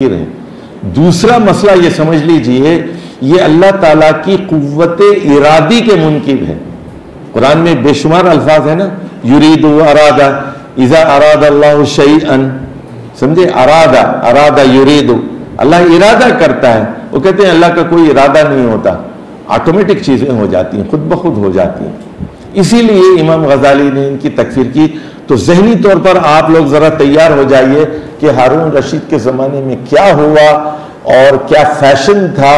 ہے۔ دوسرا مسئلہ یہ سمجھ لیجئے، یہ اللہ تعالیٰ کی قوت ارادی کے منکر ہے۔ قرآن میں بے شمار الفاظ ہیں نا، یرید و ارادہ، اذا اراد اللہ شیئا، سمجھے، ارادہ یرید، اللہ ارادہ کرتا ہے۔ وہ کہتے ہیں اللہ کا کوئی ارادہ نہیں ہوتا، آٹومیٹک چیزیں ہو جاتی ہیں، خود بخود ہو جاتی ہیں۔ اسی لیے امام غزالی نے ان کی تکفیر کی۔ تو ذہنی طور پر آپ لوگ ذرا تیار ہو جائیے کہ ہارون رشید کے زمانے میں کیا ہوا اور کیا فیشن تھا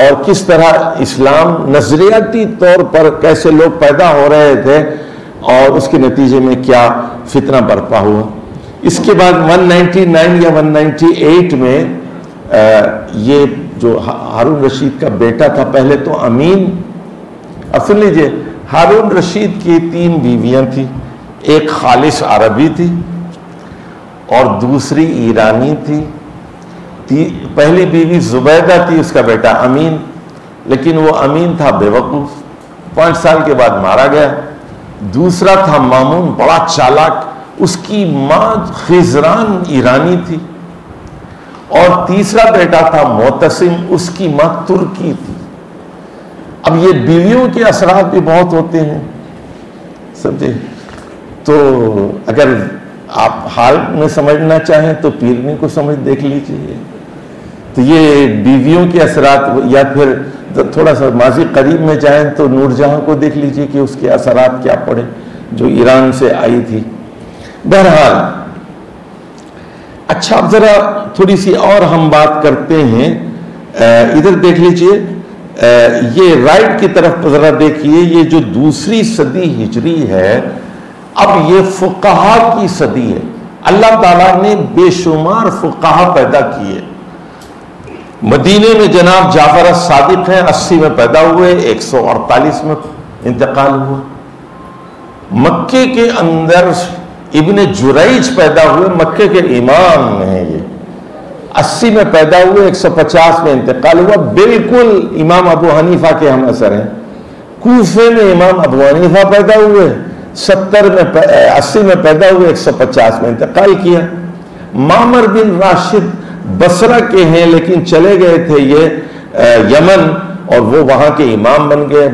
اور کس طرح اسلام نظریاتی طور پر کیسے لوگ پیدا ہو رہے تھے اور اس کے نتیجے میں کیا فتنہ برپا ہوا۔ اس کے بعد 199 یا 198 میں یہ جو ہارون رشید کا بیٹا تھا، پہلے تو امین، اب سن لیجئے، ہارون رشید کی 3 بیویاں تھیں، ایک خالص عربی تھی اور دوسری ایرانی تھی۔ پہلی بیوی زبیدہ تھی، اس کا بیٹا امین، لیکن وہ امین تھا بے وقوف، 5 سال کے بعد مارا گیا۔ دوسرا تھا مامون، بڑا چالاک، اس کی ماں خزران ایرانی تھی، اور تیسرا بیٹا تھا معتصم، اس کی ماں ترکی تھی۔ اب یہ بیویوں کے اثرات بھی بہت ہوتے ہیں، سمجھے۔ تو اگر آپ حال میں سمجھنا چاہیں تو پیرنی کو دیکھ لیجیے۔ تو یہ بیویوں کے اثرات، یا پھر تھوڑا سا ماضی قریب میں جائیں تو نور جہاں کو دیکھ لیجیے کہ اس کے اثرات کیا پڑے، جو ایران سے آئی تھی۔ بہرحال اچھا، اب ذرا تھوڑی سی اور ہم بات کرتے ہیں۔ ادھر دیکھ لیجیے، یہ رائٹ کی طرف ذرا دیکھیے، یہ جو دوسری صدی ہجری ہے، اب یہ فقہا کی صدی ہے۔ اللہ تعالیٰ نے بے شمار فقہا پیدا کیے۔ مدینے میں جناب جعفر الصادق ہیں، 80 میں پیدا ہوئے، 148 میں انتقال ہوا۔ مکے کے اندر ابن جریج پیدا ہوئے، مکے کے امام ہیں، یہ 80 میں پیدا ہوئے، 150 میں انتقال ہوا، بالکل امام ابو حنیفہ کے ہم اثر ہیں۔ کوفے میں امام ابو حنیفہ پیدا ہوئے، 80 میں پیدا ہوئے، 150 میں انتقال کیا۔ معمر بن راشد بصرہ کے ہیں، لیکن چلے گئے تھے یہ یمن، اور وہ وہاں کے امام بن گئے،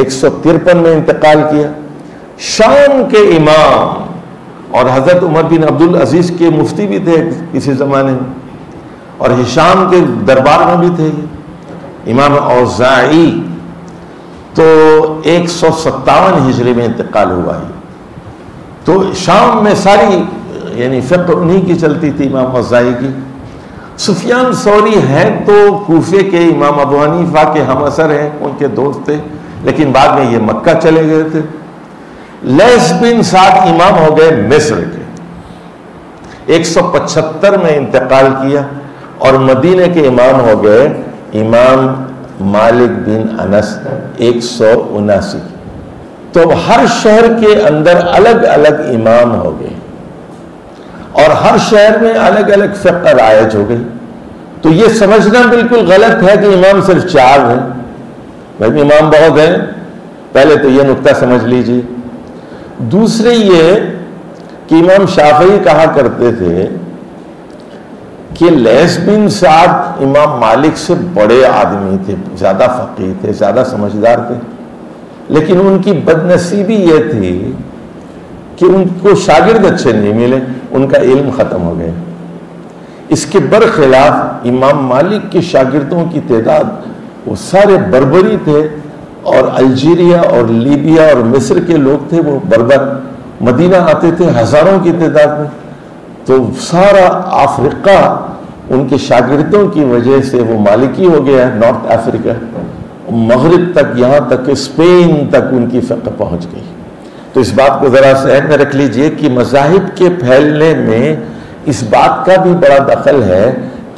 153 میں انتقال کیا۔ شام کے امام، اور حضرت عمر بن عبدالعزیز کے مفتی بھی تھے کسی زمانے میں، اور ہشام کے دربار میں بھی تھے امام اوزاعی، تو 157 ہجری میں انتقال ہوا ہے۔ تو شام میں ساری یعنی فقہ انہی کی چلتی تھی، امام اوزاعی کی۔ سفیان ثوری ہیں تو کوفے کے امام ابو حنیفہ کے ہم اثر ہیں، ان کے دوست تھے، لیکن بعد میں یہ مکہ چلے گئے تھے۔ لیث بن سعد امام ہو گئے مصر کے، 175 میں انتقال کیا، اور مدینہ کے امام ہو گئے امام مالک بن انس، 179۔ تو ہر شہر کے اندر الگ الگ امام ہو گئے، اور ہر شہر میں الگ الگ فقہ رائج ہو گئی۔ تو یہ سمجھنا بالکل غلط ہے کہ امام صرف 4 ہیں، بھائی امام بہت ہیں، پہلے تو یہ نقطہ سمجھ لیجیے۔ دوسرے یہ کہ امام شافعی کہا کرتے تھے کہ لیث بن سعد امام مالک سے بڑے آدمی تھے، زیادہ فقیہ تھے، زیادہ سمجھدار تھے، لیکن ان کی بدنصیبی یہ تھی کہ ان کو شاگرد اچھے نہیں ملے، ان کا علم ختم ہو گیا۔ اس کے برخلاف امام مالک کے شاگردوں کی تعداد وہ سارے بربری تھے، اور الجیریا اور لیبیا اور مصر کے لوگ تھے، وہ بربر مدینہ آتے تھے ہزاروں کی تعداد میں۔ تو سارا افریقہ ان کے شاگردوں کی وجہ سے وہ مالکی ہو گیا، نارتھ افریقہ، مغرب تک، یہاں تک کہ اسپین تک ان کی فقہ پہنچ گئی۔ تو اس بات کو ذرا ذہن میں رکھ لیجئے کہ مذاہب کے پھیلنے میں اس بات کا بھی بڑا دخل ہے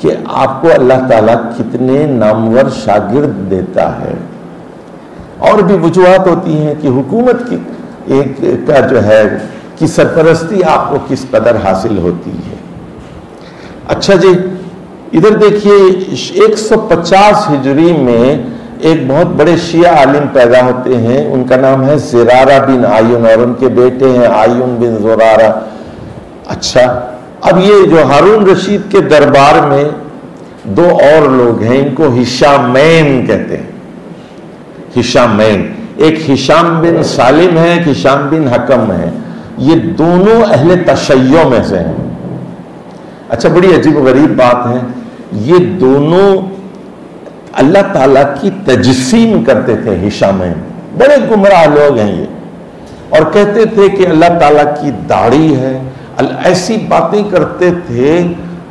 کہ آپ کو اللہ تعالیٰ کتنے نامور شاگرد دیتا ہے۔ اور بھی وجوہات ہوتی ہیں کہ حکومت کا جو ہے کہ سرپرستی آپ کو کس قدر حاصل ہوتی ہے۔ اچھا جی، ادھر دیکھیے، 150 ہجری میں ایک بہت بڑے شیعہ عالم پیدا ہوتے ہیں، ان کا نام ہے زرارہ بن عیون، اور ان کے بیٹے ہیں عیون بن زرارہ۔ اچھا، اب یہ جو ہارون رشید کے دربار میں دو اور لوگ ہیں، ان کو ہشامین کہتے ہیں، ہشامین، ایک ہشام بن سالم ہے، ایک ہشام بن حکم ہے، یہ دونوں اہل تشیع میں سے ہیں۔ اچھا، بڑی عجیب و غریب بات ہے، یہ دونوں اللہ تعالیٰ کی تجسیم کرتے تھے۔ ہشامین بڑے گمراہ لوگ ہیں یہ، اور کہتے تھے کہ اللہ تعالیٰ کی داڑھی ہے، ایسی باتیں کرتے تھے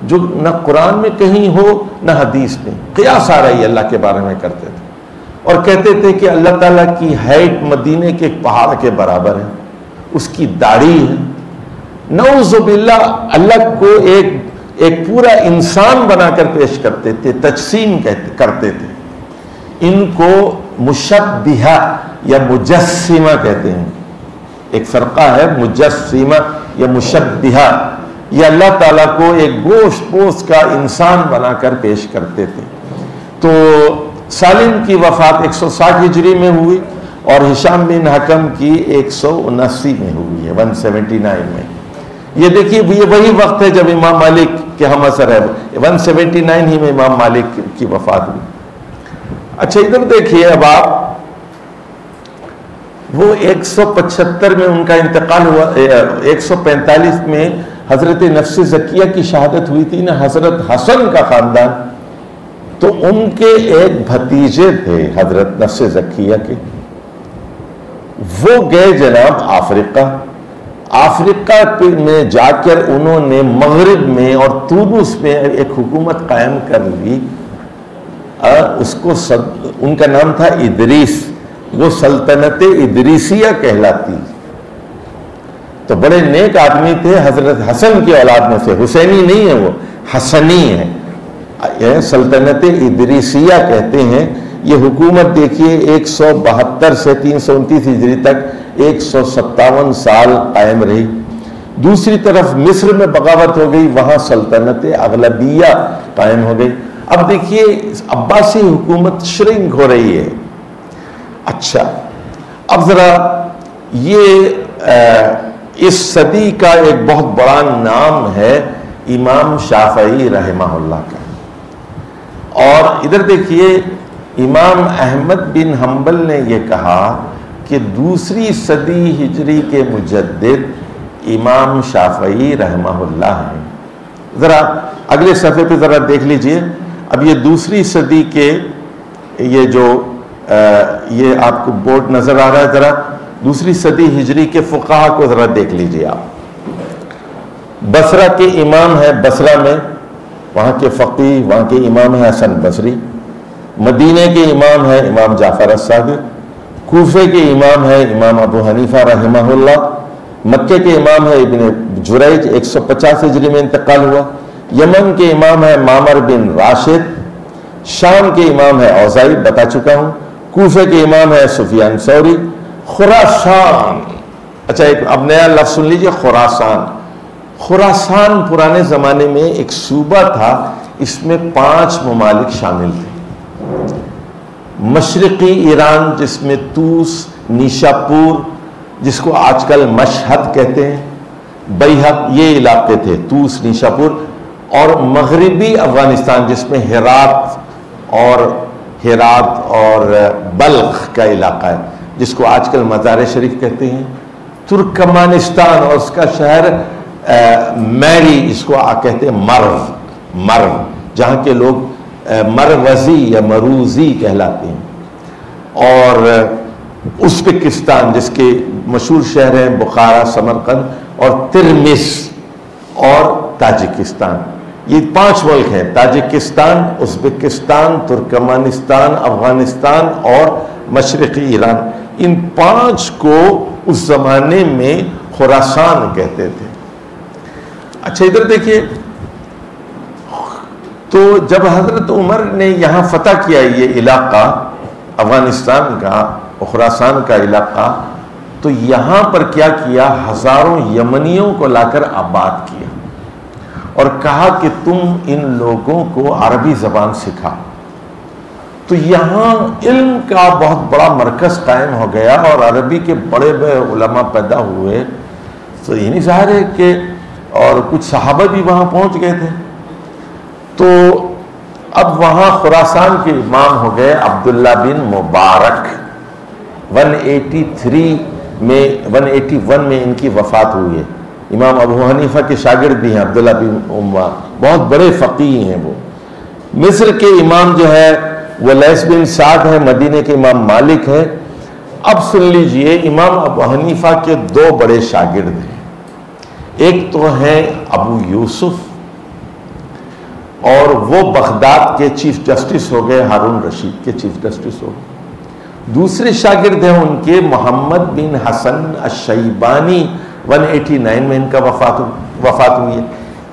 جو نہ قرآن میں کہیں ہو نہ حدیث میں، قیاس آ رہی اللہ کے بارے میں کرتے تھے، اور کہتے تھے کہ اللہ تعالیٰ کی ہائٹ مدینے کے ایک پہاڑ کے برابر ہے، اس کی داڑھی ہے۔ نعوذ باللہ، اللہ کو ایک پورا انسان بنا کر پیش کرتے تھے، تجسیم کرتے تھے۔ ان کو مشبہہ یا مجسمہ کہتے ہیں، ایک فرقہ ہے مجسمہ یا مشبہہ، یہ اللہ تعالیٰ کو ایک گوشت پوست کا انسان بنا کر پیش کرتے تھے۔ تو سالم کی وفات 160 ہجری میں ہوئی اور ہشام بن حکم کی 179 میں ہوئی ہے، 179 میں۔ یہ دیکھیے، یہ وہی وقت ہے جب امام مالک کے ہم اثر ہے، 179 ہی میں امام مالک کی وفات ہوئی۔ اچھا، ادھر دیکھیے اب آپ، وہ 175 میں ان کا انتقال ہوا، 145 میں حضرت نفس زکیہ کی شہادت ہوئی تھی نا، حضرت حسن کا خاندان، تو ان کے ایک بھتیجے تھے حضرت نفس زکیہ کے، وہ گئے جناب افریقہ میں جا کر انہوں نے مغرب میں اور تونس میں ایک حکومت قائم کر لی، اس کو ان کا نام تھا ادریس، وہ سلطنت ادریسیہ کہلاتی۔ تو بڑے نیک آدمی تھے، حضرت حسن کی اولاد میں سے، حسینی نہیں ہے وہ، حسنی ہے، سلطنت ادریسیہ کہتے ہیں۔ یہ حکومت دیکھیے 172 سے 329 ہجری تک 157 سال قائم رہی۔ دوسری طرف مصر میں بغاوت ہو گئی، وہاں سلطنت اغلبیہ قائم ہو گئی۔ اب دیکھیے عباسی حکومت شرنک ہو رہی ہے۔ اچھا، اب ذرا یہ اس صدی کا ایک بہت بڑا نام ہے امام شافعی رحمہ اللہ کا، اور ادھر دیکھیے امام احمد بن حنبل نے یہ کہا کہ دوسری صدی ہجری کے مجدد امام شافعی رحمہ اللہ ہیں۔ ذرا اگلے صفحے پہ ذرا دیکھ لیجئے، اب یہ دوسری صدی کے یہ جو یہ آپ کو بورڈ نظر آ رہا ہے، ذرا دوسری صدی ہجری کے فقہا کو ذرا دیکھ لیجئے آپ۔ بصرہ کے امام ہے، بصرہ میں وہاں کے فقیہ، وہاں کے امام ہے حسن بصری۔ مدینے کے امام ہے امام جعفر الصادق۔ کوفے کے امام ہے امام ابو حنیفہ رحمہ اللہ۔ مکے کے امام ہے ابن جریج، 150 ہجری میں انتقال ہوا۔ یمن کے امام ہے معمر بن راشد۔ شام کے امام ہے اوزاعی، بتا چکا ہوں۔ کوفے کے امام ہے سفیان ثوری۔ خراسان، اچھا ایک اب نیا لفظ سن لیجئے، خراسان۔ خراسان پرانے زمانے میں ایک صوبہ تھا، اس میں 5 ممالک شامل تھے۔ مشرقی ایران جس میں توس، نیشاپور جس کو آج کل مشہد کہتے ہیں، بیہق، یہ علاقے تھے، توس، نیشاپور۔ اور مغربی افغانستان جس میں ہرات اور بلخ کا علاقہ ہے، جس کو آج کل مزار شریف کہتے ہیں۔ ترکمانستان اور اس کا شہر میری، اس کو کہتے ہیں مرو، جہاں کے لوگ مروزی یا مروزی کہلاتے ہیں۔ اور ازبکستان جس کے مشہور شہر ہیں بخارا، سمرقند اور ترمس، اور تاجکستان۔ یہ 5 ملک ہیں، تاجکستان، ازبکستان، ترکمانستان، افغانستان اور مشرقی ایران۔ ان 5 کو اس زمانے میں خراسان کہتے تھے۔ اچھا ادھر دیکھیے، تو جب حضرت عمر نے یہاں فتح کیا یہ علاقہ افغانستان کا اور خراسان کا علاقہ، تو یہاں پر کیا کیا، ہزاروں یمنیوں کو لا کر آباد کیا اور کہا کہ تم ان لوگوں کو عربی زبان سکھا۔ تو یہاں علم کا بہت بڑا مرکز قائم ہو گیا اور عربی کے بڑے بڑے علماء پیدا ہوئے۔ تو یہ نہیں ظاہر ہے کہ اور کچھ صحابہ بھی وہاں پہنچ گئے تھے۔ تو اب وہاں خراسان کے امام ہو گئے عبداللہ بن مبارک. 181 میں ان کی وفات ہوئی ہے. امام ابو حنیفہ کے شاگرد بھی ہیں عبداللہ بن مبارک، بہت بڑے فقیہ ہیں وہ. مصر کے امام جو ہے وہ لیث بن سعد ہے، مدینے کے امام مالک ہے. اب سن لیجئے، امام ابو حنیفہ کے 2 بڑے شاگرد ہیں. ایک تو ہیں ابو یوسف، اور وہ بغداد کے چیف جسٹس ہو گئے، ہارون رشید کے چیف جسٹس ہو گئے. دوسرے شاگرد ہیں ان کے محمد بن حسن الشیبانی. 189 میں ان کا وفات ہوئی ہے.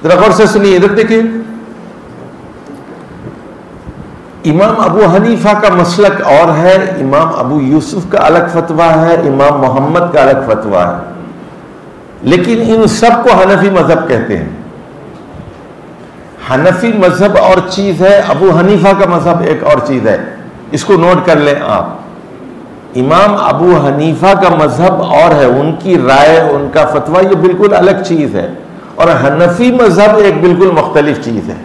ذرا غور سے سنیے، ادھر دیکھیں. امام ابو حنیفہ کا مسلک اور ہے، امام ابو یوسف کا الگ فتویٰ ہے، امام محمد کا الگ فتویٰ ہے، لیکن ان سب کو حنفی مذہب کہتے ہیں. حنفی مذہب اور چیز ہے، ابو حنیفہ کا مذہب ایک اور چیز ہے. اس کو نوٹ کر لیں آپ. امام ابو حنیفہ کا مذہب اور ہے، ان کی رائے، ان کا فتویٰ یہ بالکل الگ چیز ہے، اور حنفی مذہب ایک بالکل مختلف چیز ہے.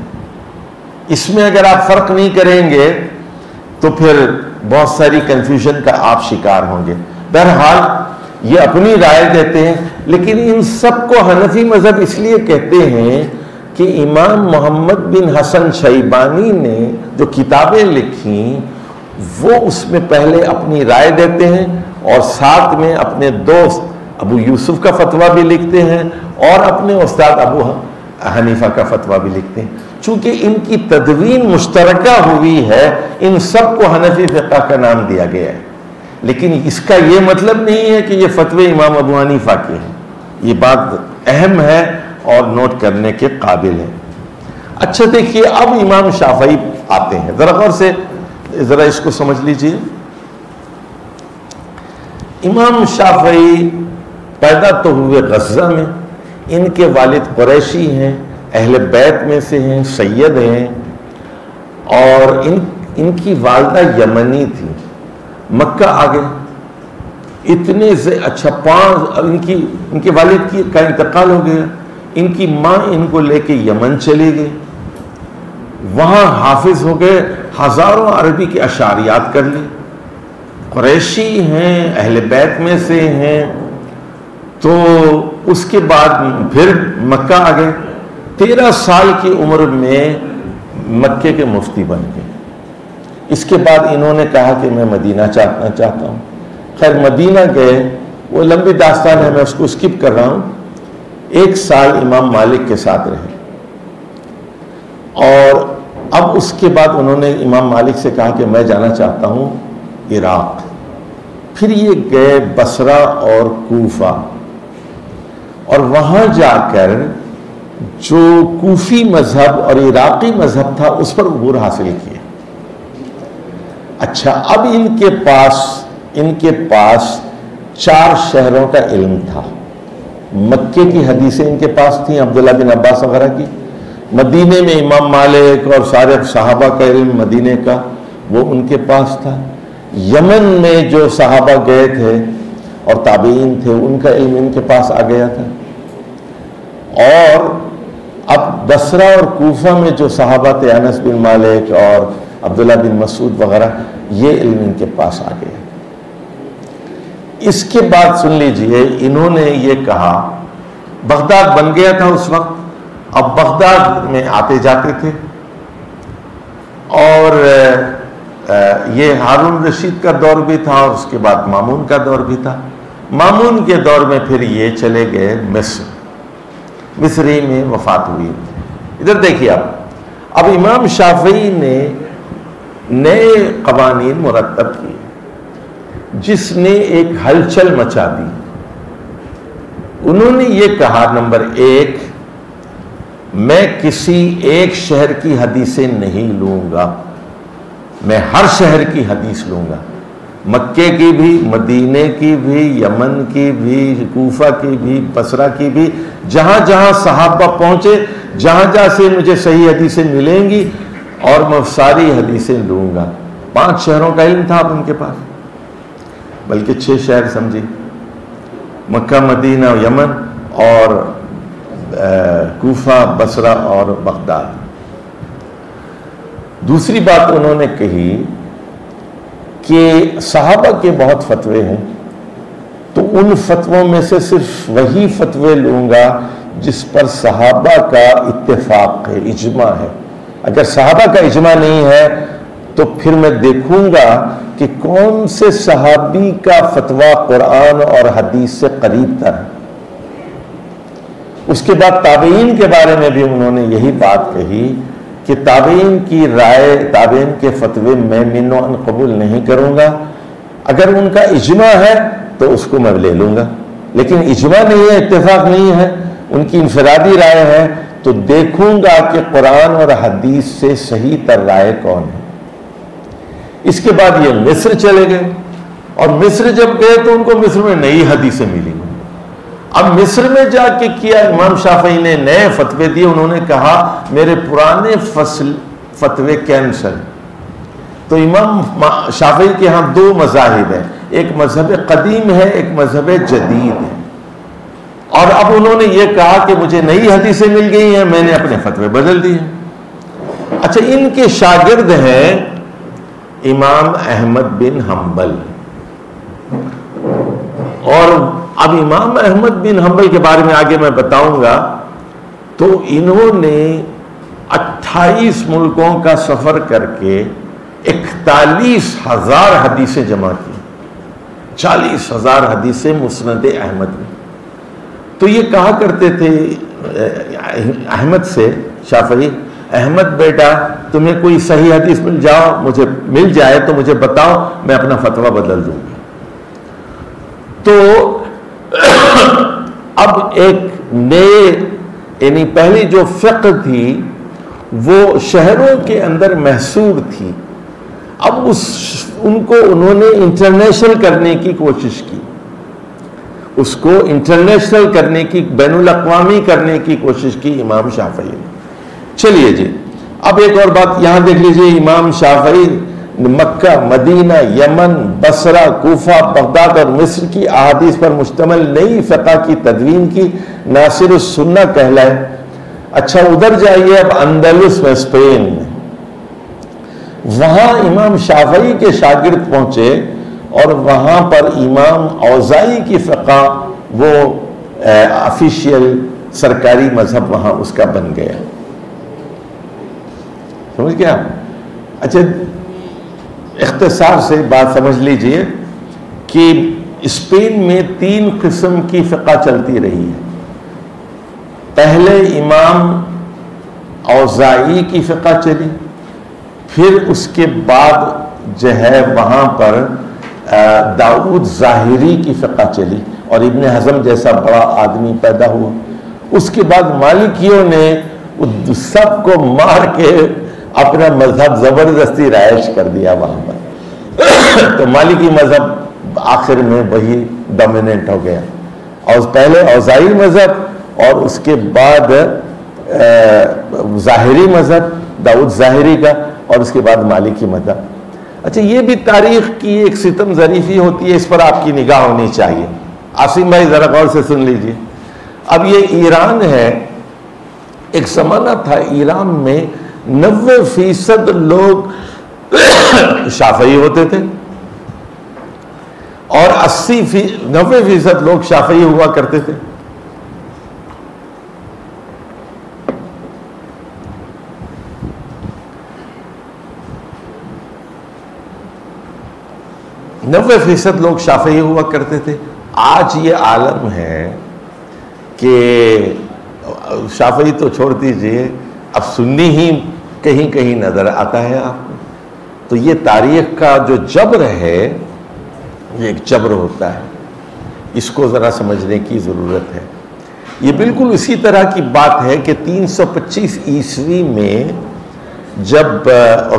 اس میں اگر آپ فرق نہیں کریں گے تو پھر بہت ساری کنفیوژن کا آپ شکار ہوں گے. بہرحال یہ اپنی رائے دیتے ہیں، لیکن ان سب کو حنفی مذہب اس لیے کہتے ہیں کہ امام محمد بن حسن شیبانی نے جو کتابیں لکھیں وہ اس میں پہلے اپنی رائے دیتے ہیں، اور ساتھ میں اپنے دوست ابو یوسف کا فتویٰ بھی لکھتے ہیں، اور اپنے استاد ابو حنیفہ کا فتویٰ بھی لکھتے ہیں. چونکہ ان کی تدوین مشترکہ ہوئی ہے، ان سب کو حنفی فقہ کا نام دیا گیا ہے. لیکن اس کا یہ مطلب نہیں ہے کہ یہ فتوے امام ابو حنیفہ کے ہیں. یہ بات اہم ہے اور نوٹ کرنے کے قابل ہے. اچھا دیکھیے، اب امام شافعی آتے ہیں. ذرا غور سے ذرا اس کو سمجھ لیجئے. امام شافعی پیدا تو ہوئے غزہ میں. ان کے والد قریشی ہیں، اہل بیت میں سے ہیں، سید ہیں، اور ان کی والدہ یمنی تھی. مکہ آ گئے اتنے سے اچھا ان کے والد کا انتقال ہو گیا. ان کی ماں ان کو لے کے یمن چلے گئے، وہاں حافظ ہو گئے، ہزاروں عربی کے اشعریات کر لی. قریشی ہیں، اہل بیت میں سے ہیں. تو اس کے بعد پھر مکہ آ گئے. 13 سال کی عمر میں مکے کے مفتی بن گئے. اس کے بعد انہوں نے کہا کہ میں مدینہ جانا چاہتا ہوں. خیر مدینہ گئے، وہ لمبی داستان ہے، میں اس کو اسکپ کر رہا ہوں. 1 سال امام مالک کے ساتھ رہے، اور اب اس کے بعد انہوں نے امام مالک سے کہا کہ میں جانا چاہتا ہوں عراق. پھر یہ گئے بصرہ اور کوفہ، اور وہاں جا کر جو کوفی مذہب اور عراقی مذہب تھا اس پر عبور حاصل کیا. اچھا، اب ان کے پاس 4 شہروں کا علم تھا. مکے کی حدیثیں ان کے پاس تھیں، عبداللہ بن عباس وغیرہ کی. مدینے میں امام مالک اور سارے صحابہ کا علم مدینے کا وہ ان کے پاس تھا. یمن میں جو صحابہ گئے تھے اور تابعین تھے ان کا علم ان کے پاس آ گیا تھا. اور اب بصرہ اور کوفہ میں جو صحابہ تھے، انس بن مالک اور عبداللہ بن مسعود وغیرہ، یہ علم ان کے پاس آ گیا. اس کے بعد سن لیجئے، انہوں نے یہ کہا، بغداد بن گیا تھا اس وقت. اب بغداد میں آتے جاتے تھے، اور یہ ہارون رشید کا دور بھی تھا، اور اس کے بعد مامون کا دور بھی تھا. مامون کے دور میں پھر یہ چلے گئے مصر. مصری میں وفات ہوئی. ادھر دیکھیے اب امام شافعی نے نئے قوانین مرتب کیے جس نے ایک ہلچل مچا دی. انہوں نے یہ کہا، نمبر 1، میں کسی ایک شہر کی حدیثیں نہیں لوں گا، میں ہر شہر کی حدیث لوں گا. مکے کی بھی، مدینے کی بھی، یمن کی بھی، کوفہ کی بھی، بصرہ کی بھی. جہاں جہاں صحابہ پہنچے، جہاں جہاں سے مجھے صحیح حدیثیں ملیں گی، اور میں ساری حدیثیں لوں گا. 5 شہروں کا علم تھا اب ان کے پاس، بلکہ 6 شہر سمجھے، مکہ، مدینہ، یمن اور کوفہ، بصرہ اور بغداد. دوسری بات انہوں نے کہی کہ صحابہ کے بہت فتوے ہیں، تو ان فتووں میں سے صرف وہی فتوے لوں گا جس پر صحابہ کا اتفاق ہے، اجماع ہے۔ اگر صحابہ کا اجماع نہیں ہے تو پھر میں دیکھوں گا کہ کون سے صحابی کا فتویٰ قرآن اور حدیث سے قریب تر ہے۔ اس کے بعد تابعین کے بارے میں بھی انہوں نے یہی بات کہی کہ تابعین کی رائے، تابعین کے فتوے میں من و عن قبول نہیں کروں گا، اگر ان کا اجماع ہے تو اس کو میں لے لوں گا، لیکن اجماع نہیں ہے، اتفاق نہیں ہے، ان کی انفرادی رائے ہے، تو دیکھوں گا کہ قرآن اور حدیث سے صحیح تر رائے کون ہے۔ اس کے بعد یہ مصر چلے گئے، اور مصر جب گئے تو ان کو مصر میں نئی حدیثیں ملی۔ اب مصر میں جا کے کیا، امام شافعی نے نئے فتوے دیے، انہوں نے کہا میرے پرانے فتوے کینسل۔ تو امام شافعی کے ہاں دو مذاہب ہیں، ایک مذہب قدیم ہے، ایک مذہب جدید ہے، اور اب انہوں نے یہ کہا کہ مجھے نئی حدیثیں مل گئی ہیں، میں نے اپنے فتوے بدل دیے۔ اچھا، ان کے شاگرد ہیں امام احمد بن حنبل، اور اب امام احمد بن حنبل کے بارے میں آگے میں بتاؤں گا۔ تو انہوں نے 28 ملکوں کا سفر کر کے 41,000 حدیثیں جمع کی، 40,000 حدیثیں مسند احمد میں۔ تو یہ کہا کرتے تھے احمد سے شافعی، احمد بیٹا تمہیں کوئی صحیح حدیث مل جائے تو مجھے بتاؤ، میں اپنا فتویٰ بدل دوں گا۔ تو اب ایک نئے، یعنی پہلی جو فقہ تھی وہ شہروں کے اندر محصور تھی، اب ان کو انہوں نے انٹرنیشنل کرنے کی کوشش کی، اس کو انٹرنیشنل کرنے کی، بین الاقوامی کرنے کی کوشش کی امام شافعی نے۔ چلیے جی، اب ایک اور بات یہاں دیکھ لیجئے، امام شافعی مکہ، مدینہ، یمن، بصرہ، کوفہ، بغداد اور مصر کی احادیث پر مشتمل نئی فقہ کی تدوین کی، ناصر السنہ کہلائے۔ اچھا ادھر جائیے اب اندلس میں، اسپین میں، وہاں امام شافعی کے شاگرد پہنچے، اور وہاں پر امام اوزاعی کی فقہ وہ آفیشیل سرکاری مذہب وہاں اس کا بن گیا۔ سمجھ گیا؟ اچھا، اختصار سے بات سمجھ لیجئے کہ اسپین میں 3 قسم کی فقہ چلتی رہی ہے۔ پہلے امام اوزاعی کی فقہ چلی، پھر اس کے بعد جو ہے وہاں پر داؤد ظاہری کی فقہ چلی، اور ابن حزم جیسا بڑا آدمی پیدا ہوا۔ اس کے بعد مالکیوں نے سب کو مار کے اپنا مذہب زبردستی رائج کر دیا وہاں پر، تو مالکی مذہب آخر میں وہی ڈومیننٹ ہو گیا، اور پہلے اوزاعی مذہب اور اس کے بعد ظاہری مذہب داؤد ظاہری کا، اور اس کے بعد مالکی مذہب۔ اچھا، یہ بھی تاریخ کی ایک ستم ظریفی ہوتی ہے، اس پر آپ کی نگاہ ہونی چاہیے۔ عاصم بھائی ذرا غور سے سن لیجئے۔ اب یہ ایران ہے، ایک زمانہ تھا ایران میں 90% لوگ شافعی ہوتے تھے، اور 90% لوگ شافعی ہوا کرتے تھے۔ نوے فیصد لوگ شافعی ہوا کرتے تھے۔ آج یہ عالم ہے کہ شافعی تو چھوڑ دیجئے، اب سنی ہی کہیں کہیں نظر آتا ہے آپ کو۔ تو یہ تاریخ کا جو جبر ہے، یہ ایک جبر ہوتا ہے، اس کو ذرا سمجھنے کی ضرورت ہے۔ یہ بالکل اسی طرح کی بات ہے کہ 325 عیسوی میں جب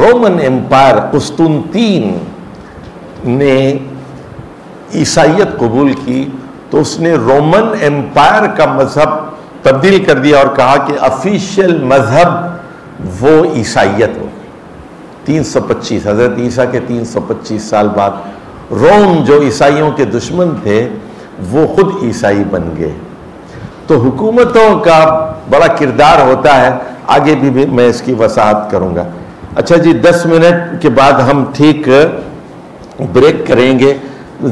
رومن امپائر قسطنطین نے عیسائیت قبول کی، تو اس نے رومن امپائر کا مذہب تبدیل کر دیا اور کہا کہ آفیشیل مذہب وہ عیسائیت ہو۔ 325 حضرت عیسیٰ کے 325 سال بعد روم جو عیسائیوں کے دشمن تھے وہ خود عیسائی بن گئے۔ تو حکومتوں کا بڑا کردار ہوتا ہے، آگے بھی میں اس کی وضاحت کروں گا۔ اچھا جی 10 منٹ کے بعد ہم ٹھیک بریک کریں گے.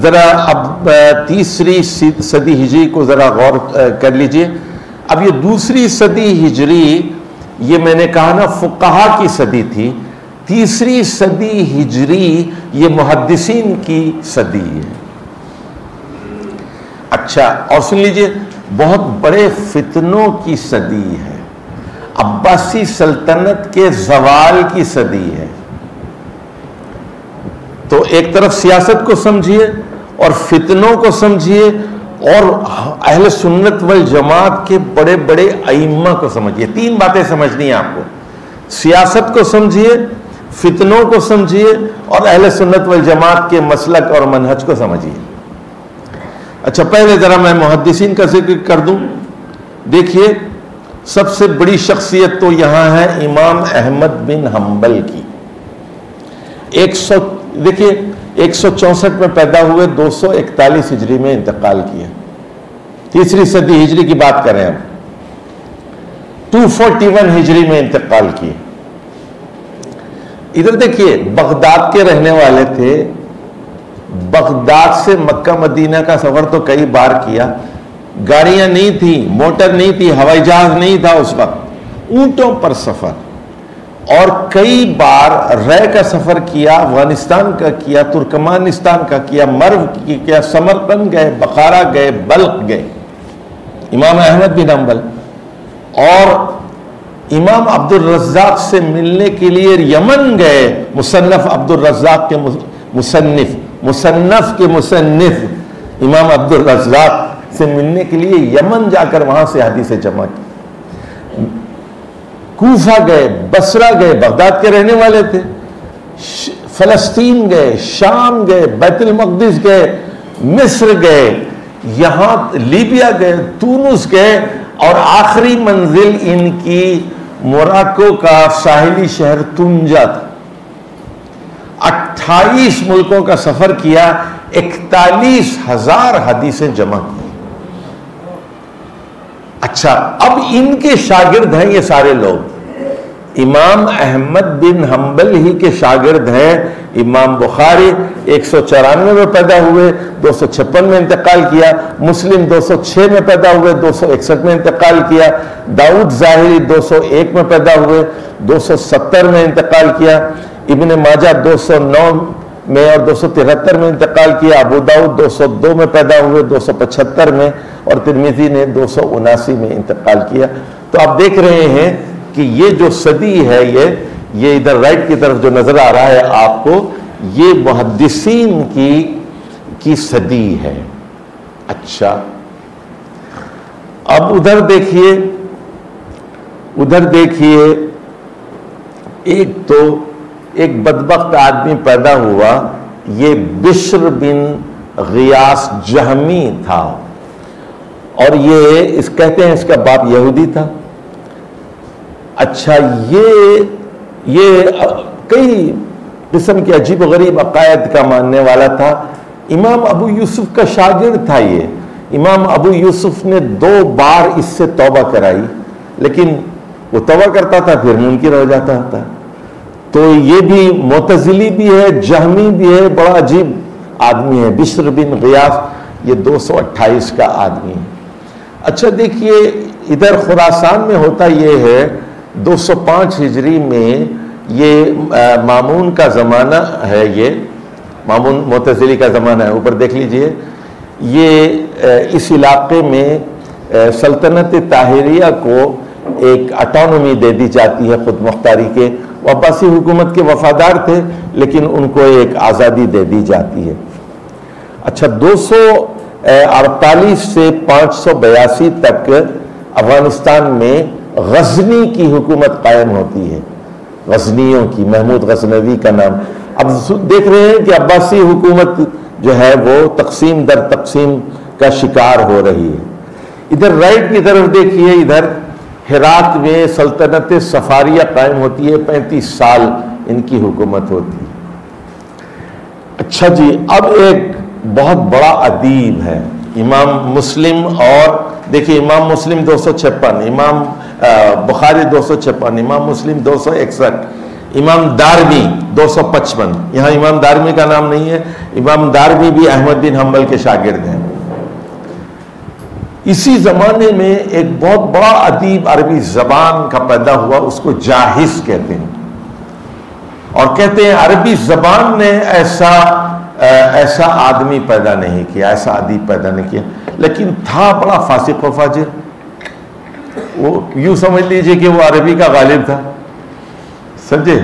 ذرا اب تیسری صدی ہجری کو ذرا غور کر لیجئے. اب یہ دوسری صدی ہجری یہ میں نے کہا نا فقہا کی صدی تھی. تیسری صدی ہجری یہ محدثین کی صدی ہے. اچھا اور سن لیجئے بہت بڑے فتنوں کی صدی ہے. عباسی سلطنت کے زوال کی صدی ہے. تو ایک طرف سیاست کو سمجھیے اور فتنوں کو سمجھیے اور اہل سنت والجماعت کے بڑے بڑے ائمہ کو سمجھیے. 3 باتیں سمجھنی ہیں آپ کو. سیاست کو سمجھیے, فتنوں کو سمجھیے اور اہل سنت والجماعت کے مسلک اور منہج کو سمجھیے. اچھا پہلے ذرا میں محدثین کا ذکر کر دوں. دیکھیے سب سے بڑی شخصیت تو یہاں ہے امام احمد بن حنبل کی. دیکھیے 164 میں پیدا ہوئے, 241 ہجری میں انتقال کیا. تیسری صدی ہجری کی بات کریں ہم. 241 ہجری میں انتقال کیا. ادھر دیکھیے بغداد کے رہنے والے تھے. بغداد سے مکہ مدینہ کا سفر تو کئی بار کیا. گاڑیاں نہیں تھی, موٹر نہیں تھی, ہوائی جہاز نہیں تھا اس وقت, اونٹوں پر سفر. اور کئی بار رے کا سفر کیا, افغانستان کا کیا, ترکمانستان کا کیا, مرو کیا, سمرقند گئے, بخارا گئے, بلخ گئے امام احمد بن حنبل. اور امام عبد الرزاق سے ملنے کے لیے یمن گئے. مصنف عبد الرزاق کے مصنف امام عبد الرزاق سے ملنے کے لیے یمن جا کر وہاں سے حدیثیں جمع کی. کوفہ گئے, بصرہ گئے, بغداد کے رہنے والے تھے. فلسطین گئے, شام گئے, بیت المقدس گئے, مصر گئے, یہاں لیبیا گئے, تونس گئے اور آخری منزل ان کی موراکو کا ساحلی شہر تنجا تھا. 28 ملکوں کا سفر کیا, 41,000 حدیثیں جمع کی. اچھا اب ان کے شاگرد ہیں یہ سارے لوگ. امام احمد بن حنبل ہی کے شاگرد ہیں امام بخاری. 194 میں پیدا ہوئے, 256 میں انتقال کیا. مسلم 206 میں پیدا ہوئے, 261 میں انتقال کیا. داؤد ظاہری 201 میں پیدا ہوئے, 270 میں انتقال کیا. ابن ماجہ 209 میں اور 273 میں انتقال کیا. ابو داؤد 202 میں پیدا ہوئے, 275 میں, اور ترمذی نے 279 میں انتقال کیا. تو آپ دیکھ رہے ہیں کہ یہ جو صدی ہے یہ ادھر رائٹ کی طرف جو نظر آ رہا ہے آپ کو, یہ محدثین کی صدی ہے. اچھا اب ادھر دیکھیے ایک بدبخت آدمی پیدا ہوا, یہ بشر بن غیاس جہمی تھا. اور یہ کہتے ہیں اس کا باپ یہودی تھا. اچھا یہ کئی قسم کے عجیب و غریب عقائد کا ماننے والا تھا. امام ابو یوسف کا شاگرد تھا یہ. امام ابو یوسف نے 2 بار اس سے توبہ کرائی, لیکن وہ توبہ کرتا تھا پھر منکر ہو جاتا تھا. تو یہ بھی معتزلی بھی ہے, جہمی بھی ہے, بڑا عجیب آدمی ہے. بشر بن غیاس یہ 228 کا آدمی ہے. اچھا دیکھیے ادھر خراسان میں ہوتا یہ ہے 205 ہجری میں یہ مامون کا زمانہ ہے. یہ مامون معتزلی کا زمانہ ہے. اوپر دیکھ لیجئے یہ اس علاقے میں سلطنت طاہریہ کو ایک اٹانومی دے دی جاتی ہے, خود مختاری کے. وہ عباسی حکومت کے وفادار تھے لیکن ان کو ایک آزادی دے دی جاتی ہے. اچھا 248 سے 582 تک افغانستان میں غزنی کی حکومت قائم ہوتی ہے. غزنیوں کی, محمود غزنوی کا نام. اب دیکھ رہے ہیں کہ عباسی حکومت جو ہے وہ تقسیم در تقسیم کا شکار ہو رہی ہے. ادھر رائٹ کی طرف دیکھیے, ادھر ہرات میں سلطنت صفاریہ قائم ہوتی ہے. 35 سال ان کی حکومت ہوتی ہے. اچھا جی اب ایک بہت بڑا ادیب ہے امام مسلم. اور دیکھیے امام مسلم 256, امام بخاری 256, امام مسلم 261, امام دارمی 255، یہاں امام دارمی کا نام نہیں ہے، امام دارمی بھی احمد بن حنبل کے شاگرد ہیں۔ اسی زمانے میں ایک بہت بڑا ادیب عربی زبان کا پیدا ہوا، اس کو جاہز کہتے ہیں، اور کہتے ہیں عربی زبان نے ایسا آدمی پیدا نہیں کیا، ایسا ادیب پیدا نہیں کیا، لیکن تھا بڑا فاسق و فاجر۔ وہ یوں سمجھ لیجئے کہ وہ عربی کا غالب تھا، سمجھے،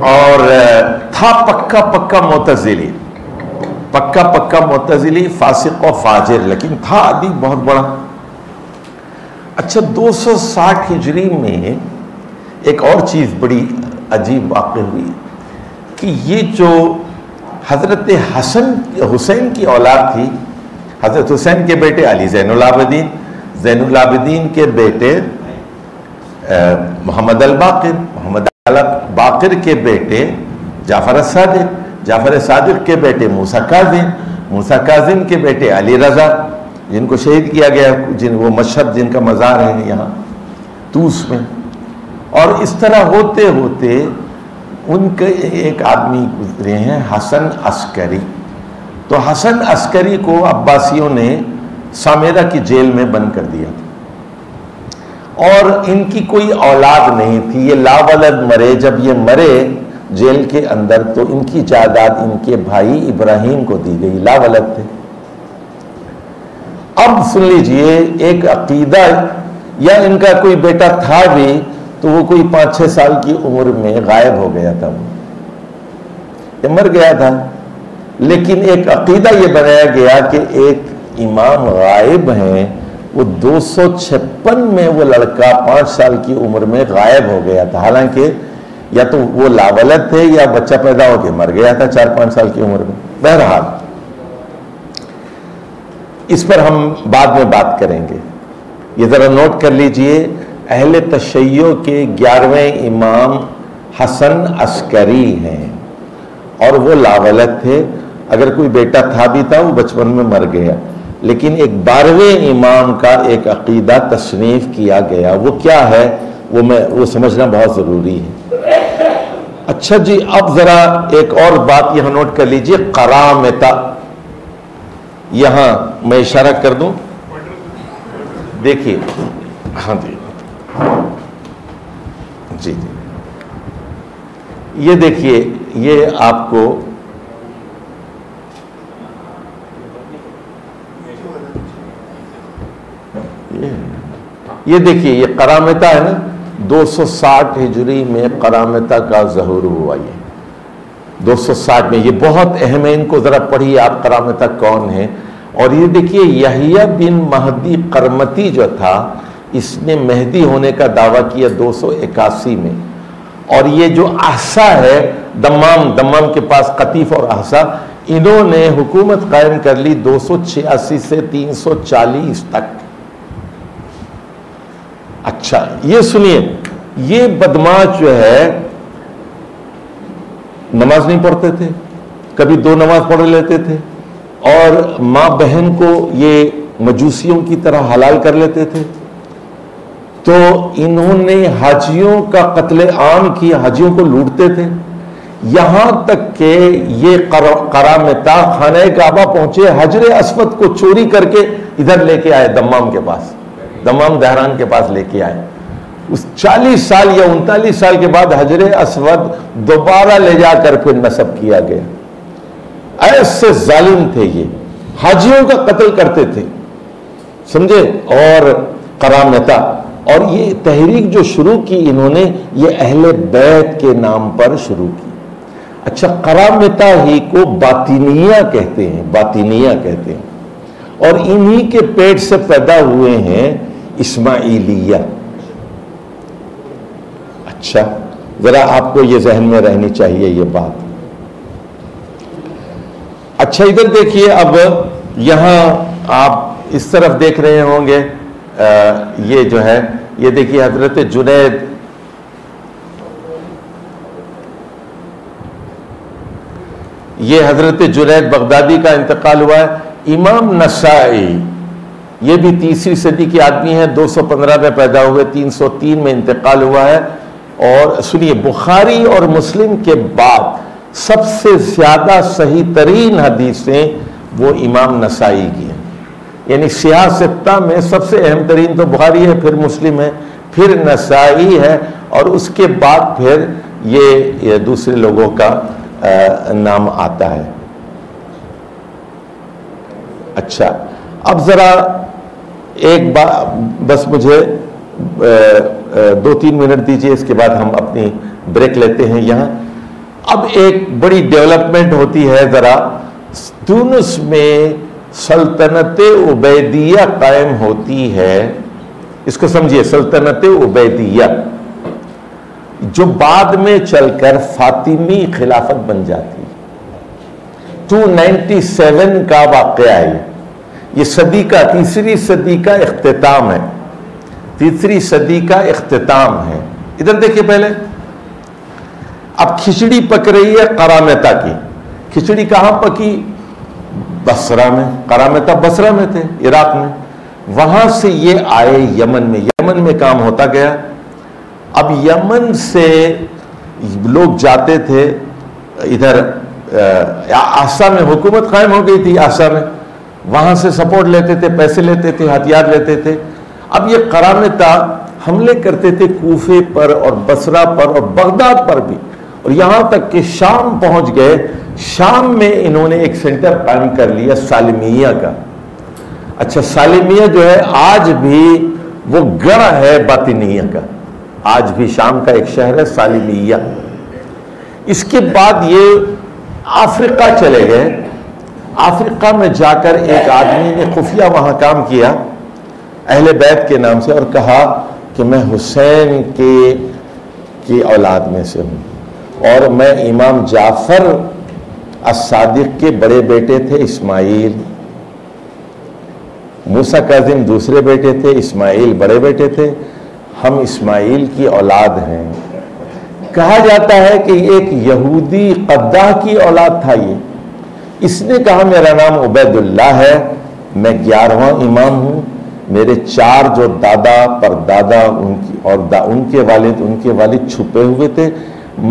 اور تھا پکا معتزلی، پکا معتزلی، فاسق و فاجر، لیکن تھا ادیب بہت بڑا۔ اچھا 260 ہجری میں ایک اور چیز بڑی عجیب واقع ہوئی کہ یہ جو حضرت حسین کی اولاد تھی، حضرت حسین کے بیٹے علی زین العابدین، زین العابدین کے بیٹے محمد الباقر کے بیٹے جعفر الصادق، جعفر الصادق کے بیٹے موسیٰ کاظم کے بیٹے علی رضا، جن کو شہید کیا گیا، وہ مشہد جن کا مزار ہے یہاں طوس میں۔ اور اس طرح ہوتے ہوتے ان کے ایک آدمی گزرے ہیں حسن عسکری، تو حسن عسکری کو عباسیوں نے سامرہ کی جیل میں بند کر دیا تھا، اور ان کی کوئی اولاد نہیں تھی، یہ لاولد مرے۔ جب یہ مرے جیل کے اندر تو ان کی جائیداد ان کے بھائی ابراہیم کو دی گئی، لاولد تھے۔ اب سن لیجئے ایک عقیدہ، یا ان کا کوئی بیٹا تھا بھی تو وہ کوئی 5-6 سال کی عمر میں غائب ہو گیا تھا، یہ مر گیا تھا، لیکن ایک عقیدہ یہ بنایا گیا کہ ایک امام غائب ہیں، وہ 256 میں وہ لڑکا 5 سال کی عمر میں غائب ہو گیا تھا، حالانکہ یا تو وہ لاولد تھے یا بچہ پیدا ہو کے مر گیا تھا 4-5 سال کی عمر میں۔ بہرحال اس پر ہم بعد میں بات کریں گے، یہ ذرا نوٹ کر لیجئے، اہل تشیع کے 11ویں امام حسن عسکری ہیں، اور وہ لاولد تھے، اگر کوئی بیٹا تھا بھی تھا وہ بچپن میں مر گیا، لیکن ایک 12ویں امام کا ایک عقیدہ تصنیف کیا گیا، وہ کیا ہے وہ سمجھنا بہت ضروری ہے۔ اچھا جی، اب ذرا ایک اور بات یہاں نوٹ کر لیجئے، قرامطہ، یہاں میں اشارہ کر دوں، دیکھیے، ہاں جی جی جی، یہ دیکھیے، یہ آپ کو یہ دیکھیے، یہ قرامطہ ہے نا، 260 ہجری میں قرامطہ کا ظہور ہوا، یہ 260 میں، یہ بہت اہم ہے، ان کو ذرا پڑھیے آپ، قرامطہ کون ہے۔ اور یہ دیکھیے یحییٰ بن مہدی قرمطی جو تھا، اس نے مہدی ہونے کا دعویٰ کیا 281 میں، اور یہ جو احسا ہے، دمام کے پاس قطیف اور احسا، انہوں نے حکومت قائم کر لی 286 سے 340 تک۔ اچھا یہ سنیے، یہ بدماش جو ہے نماز نہیں پڑھتے تھے، کبھی 2 نماز پڑھ لیتے تھے، اور ماں بہن کو یہ مجوسیوں کی طرح حلال کر لیتے تھے، تو انہوں نے حاجیوں کا قتل عام کیا، حاجیوں کو لوٹتے تھے، یہاں تک کہ یہ قرامطہ خانہ کعبہ پہنچے، حجر اسود کو چوری کر کے ادھر لے کے آئے، دمام کے پاس، دمام دہران کے پاس لے کے آئے۔ اس 40 سال یا 39 سال کے بعد حجر اسود دوبارہ لے جا کر پھر نصب کیا گیا۔ ایسے ظالم تھے یہ، حاجیوں کا قتل کرتے تھے، سمجھے، اور قرامطہ، اور یہ تحریک جو شروع کی انہوں نے، یہ اہل بیت کے نام پر شروع کی۔ اچھا، قرامطہ ہی کو باطینیہ کہتے ہیں، باطینیہ کہتے ہیں، اور انہی کے پیٹ سے پیدا ہوئے ہیں اسماعیلیہ۔ اچھا، ذرا آپ کو یہ ذہن میں رہنی چاہیے یہ بات۔ اچھا ادھر دیکھیے، اب یہاں آپ اس طرف دیکھ رہے ہوں گے، یہ جو ہے، یہ دیکھیے حضرت جنید، یہ حضرت جنید بغدادی کا انتقال ہوا ہے۔ امام نسائی یہ بھی تیسری صدی کے آدمی ہیں، 215 میں پیدا ہوئے، 303 میں انتقال ہوا ہے. اور سنیے، بخاری اور مسلم کے بعد سب سے زیادہ صحیح ترین حدیثیں وہ امام نسائی کی ہیں. یعنی سیاہ ستہ میں سب سے اہم ترین تو بخاری ہے، پھر مسلم ہے، پھر نسائی ہے، اور اس کے بعد پھر یہ دوسرے لوگوں کا نام آتا ہے. اچھا، اب ذرا ایک بات بس مجھے 2-3 منٹ دیجئے، اس کے بعد ہم اپنی بریک لیتے ہیں یہاں. اب ایک بڑی ڈیولپمنٹ ہوتی ہے، ذرا تونس میں سلطنت عبیدیہ قائم ہوتی ہے. اس کو سمجھیے، سلطنت عبیدیہ جو بعد میں چل کر فاطمی خلافت بن جاتی. 297 کا واقعہ ہے یہ صدی کا، تیسری صدی کا اختتام ہے. تیسری صدی کا اختتام ہے. ادھر دیکھیے پہلے، اب کھچڑی پک رہی ہے قرامطہ کی. کھچڑی کہاں پکی؟ بصرہ میں. قرامطہ بصرہ میں تھے، عراق میں. وہاں سے یہ آئے یمن میں. یمن میں کام ہوتا گیا. اب یمن سے لوگ جاتے تھے ادھر آسا میں، حکومت قائم ہو گئی تھی آسا میں. وہاں سے سپورٹ لیتے تھے، پیسے لیتے تھے، ہتھیار لیتے تھے. اب یہ قرامطہ حملے کرتے تھے کوفے پر اور بصرہ پر اور بغداد پر بھی، اور یہاں تک کہ شام پہنچ گئے. شام میں انہوں نے ایک سینٹر قائم کر لیا سالمیہ کا. اچھا، سالمیہ جو ہے آج بھی وہ گڑھ ہے باطنیہ کا. آج بھی شام کا ایک شہر ہے سالمیہ. اس کے بعد یہ افریقہ چلے گئے. افریقہ میں جا کر ایک آدمی نے خفیہ وہاں کام کیا اہل بیت کے نام سے، اور کہا کہ میں حسین کی اولاد میں سے ہوں، اور میں امام جعفر الصادق کے بڑے بیٹے تھے اسماعیل. موسیٰ کاظم دوسرے بیٹے تھے، اسماعیل بڑے بیٹے تھے. ہم اسماعیل کی اولاد ہیں. کہا جاتا ہے کہ ایک یہودی قداح کی اولاد تھا یہ. اس نے کہا میرا نام عبید اللہ ہے، میں 11واں امام ہوں. میرے 4 جو دادا پر دادا اور ان کے والد چھپے ہوئے تھے،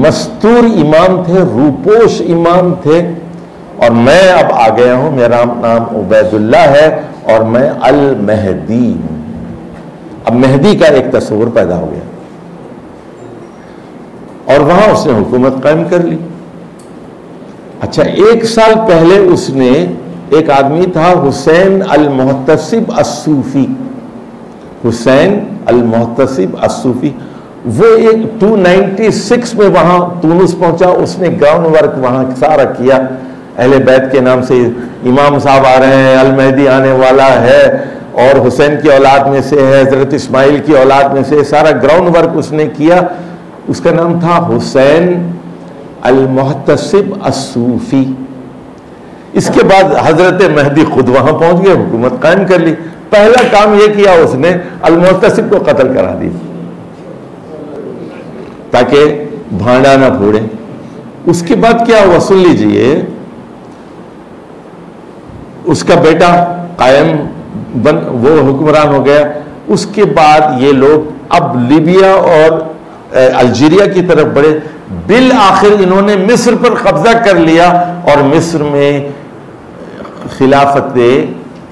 مستور امام تھے، روپوش امام تھے، اور میں اب آ گیا ہوں. میرا نام عبید اللہ ہے اور میں المہدی ہوں. اب مہدی کا ایک تصور پیدا ہو گیا، اور وہاں اس نے حکومت قائم کر لی. اچھا، 1 سال پہلے اس نے، ایک آدمی تھا حسین المحتسب الصوفی. حسین المحتسب الصوفی، وہ ایک 296 میں وہاں تونس پہنچا. اس نے گراؤنڈ ورک وہاں سارا کیا. اہل بیت کے نام سے امام صاحب آ رہے ہیں، المہدی آنے والا ہے، اور حسین کی اولاد میں سے ہے، حضرت اسماعیل کی اولاد میں سے. سارا گراؤنڈ ورک اس نے کیا. اس کا نام تھا حسین المحتسب الصوفی. اس کے بعد حضرت مہدی خود وہاں پہنچ گئے، حکومت قائم کر لی. پہلا کام یہ کیا اس نے، المحتسب کو قتل کرا دیا تاکہ بھانڈا نہ پھوڑے. اس کے بعد کیا ہوا سن لیجئے. اس کا بیٹا قائم وہ حکمران ہو گیا. اس کے بعد یہ لوگ اب لیبیا اور الجیریا کی طرف بڑھے. بالآخر انہوں نے مصر پر قبضہ کر لیا، اور مصر میں خلافت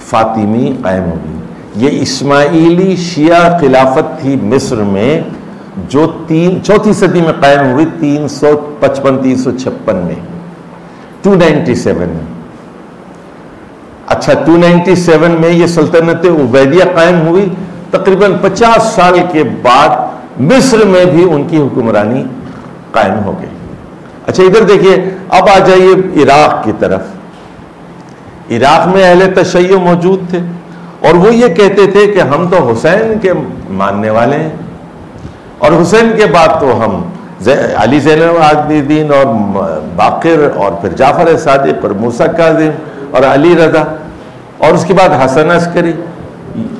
فاطمی قائم ہو گئی. یہ اسماعیلی شیعہ خلافت تھی مصر میں، جو 4تھی صدی میں قائم ہوئی، 356 میں، 297 میں. اچھا، 297 میں یہ سلطنت عبیدیہ قائم ہوئی. تقریباً 50 سال کے بعد مصر میں بھی ان کی حکمرانی قائم ہو گئی. اچھا، ادھر دیکھیے، اب آ جائیے عراق کی طرف. عراق میں اہل تشیع موجود تھے، اور وہ یہ کہتے تھے کہ ہم تو حسین کے ماننے والے ہیں، اور حسین کے بعد تو ہم علی زین العابدین اور باقر، اور پھر جعفر صادق اور موسیٰ کاظم اور علی رضا، اور اس کے بعد حسن عسکری.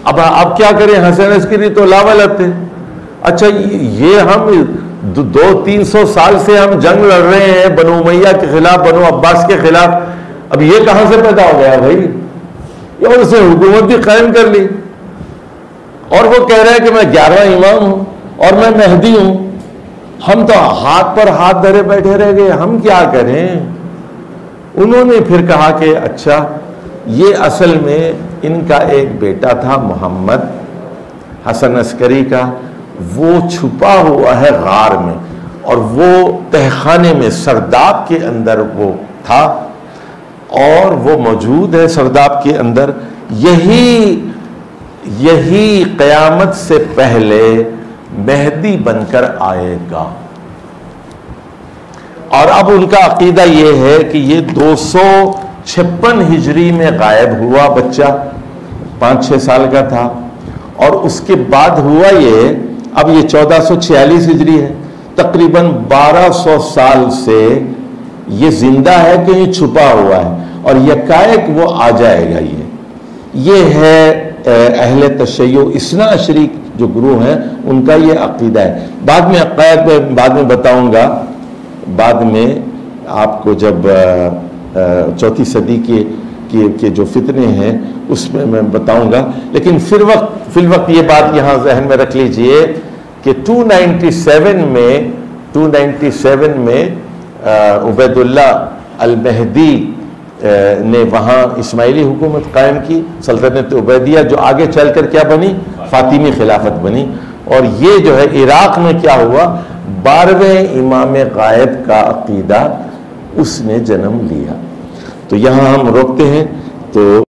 اب کیا کریں، حسن عسکری تو لاولد تھے. اچھا، یہ ہم 200-300 سال سے ہم جنگ لڑ رہے ہیں بنو امیہ کے خلاف، بنو عباس کے خلاف. اب یہ کہاں سے پیدا ہو گیا بھائی؟ اور اسے حکومت بھی قائم کر لی، اور وہ کہہ رہا ہے کہ میں 11واں امام ہوں اور میں مہدی ہوں۔ ہم تو ہاتھ پر ہاتھ دھرے بیٹھے رہ گئے، ہم کیا کریں؟ انہوں نے پھر کہا کہ اچھا، یہ اصل میں ان کا ایک بیٹا تھا محمد حسن عسکری کا، وہ چھپا ہوا ہے غار میں، اور وہ تہخانے میں سرداب کے اندر وہ تھا، اور وہ موجود ہے سرداب کے اندر۔ یہی قیامت سے پہلے مہدی بن کر آئے گا۔ اور اب ان کا عقیدہ یہ ہے کہ یہ 256 ہجری میں غائب ہوا بچہ، 5-6 سال کا تھا، اور اس کے بعد ہوا یہ، اب یہ 1446 ہجری ہے، تقریباً 1200 سال سے یہ زندہ ہے کہ یہ چھپا ہوا ہے، اور یکایک وہ آ جائے گا۔ یہ ہے اہل تشیع اثنا عشری جو گروہ ہیں ان کا یہ عقیدہ ہے۔ بعد میں عقائد میں بعد میں بتاؤں گا، بعد میں آپ کو جب 4 صدی کے جو فتنے ہیں اس میں میں بتاؤں گا، لیکن فی الوقت یہ بات یہاں ذہن میں رکھ لیجئے کہ 297 میں عبید اللہ المہدی نے وہاں اسماعیلی حکومت قائم کی، سلطنت عبیدیہ، جو آگے چل کر کیا بنی؟ فاطمی خلافت بنی۔ اور یہ جو ہے عراق میں کیا ہوا؟ 12ویں امام غائب کا عقیدہ اس نے جنم لیا۔ تو یہاں ہم روکتے ہیں، تو